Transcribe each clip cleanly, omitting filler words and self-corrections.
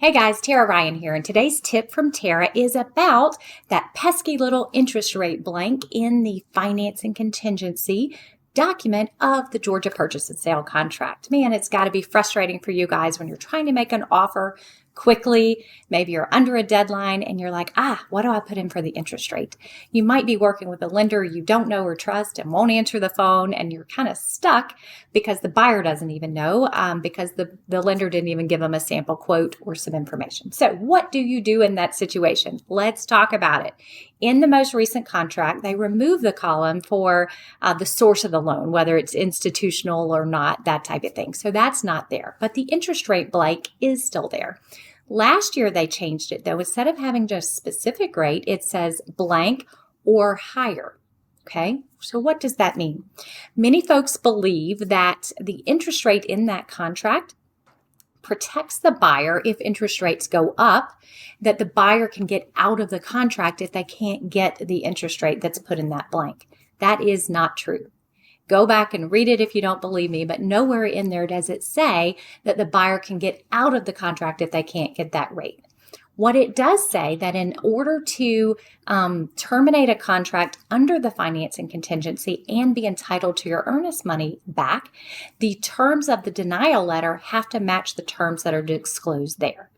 Hey guys, Tara Ryan here, and today's tip from Tara is about that pesky little interest rate blank in the finance and contingency document of the Georgia purchase and sale contract. Man, it's got to be frustrating for you guys when you're trying to make an offer quickly. Maybe you're under a deadline and you're like, what do I put in for the interest rate? You might be working with a lender you don't know or trust and won't answer the phone, and you're kind of stuck because the buyer doesn't even know because the lender didn't even give them a sample quote or some information. So what do you do in that situation? Let's talk about it. In the most recent contract, they removed the column for the source of the loan, whether it's institutional or not, that type of thing. So that's not there, but the interest rate blank is still there. Last year, they changed it, though. Instead of having just specific rate, it says blank or higher. Okay, so what does that mean? Many folks believe that the interest rate in that contract protects the buyer if interest rates go up, that the buyer can get out of the contract if they can't get the interest rate that's put in that blank. That is not true. Go back and read it if you don't believe me, but nowhere in there does it say that the buyer can get out of the contract if they can't get that rate. What it does say that in order to terminate a contract under the financing contingency and be entitled to your earnest money back, the terms of the denial letter have to match the terms that are disclosed there.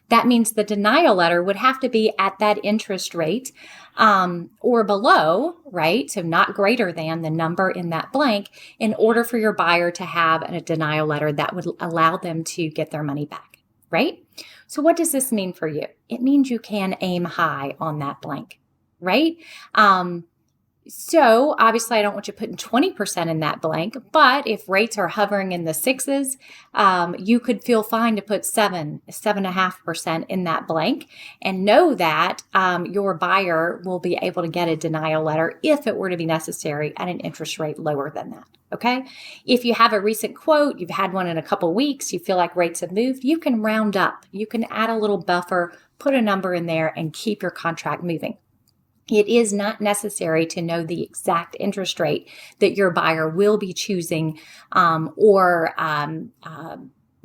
That means the denial letter would have to be at that interest rate or below, right? So not greater than the number in that blank in order for your buyer to have a denial letter that would allow them to get their money back, right? So what does this mean for you? It means you can aim high on that blank, right? So obviously I don't want you putting 20% in that blank, but if rates are hovering in the sixes, you could feel fine to put 7.5% in that blank and know that your buyer will be able to get a denial letter if it were to be necessary at an interest rate lower than that. Okay. If you have a recent quote, you've had one in a couple weeks, you feel like rates have moved, you can round up, you can add a little buffer, put a number in there and keep your contract moving. It is not necessary to know the exact interest rate that your buyer will be choosing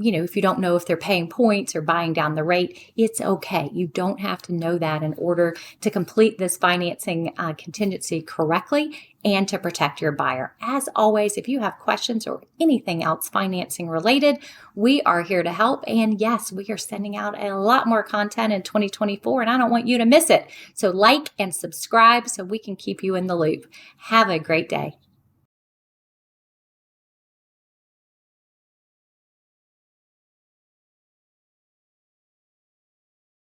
if you don't know if they're paying points or buying down the rate, it's okay. You don't have to know that in order to complete this financing contingency correctly and to protect your buyer. As always, if you have questions or anything else financing related, we are here to help. And yes, we are sending out a lot more content in 2024, and I don't want you to miss it. So like and subscribe so we can keep you in the loop. Have a great day.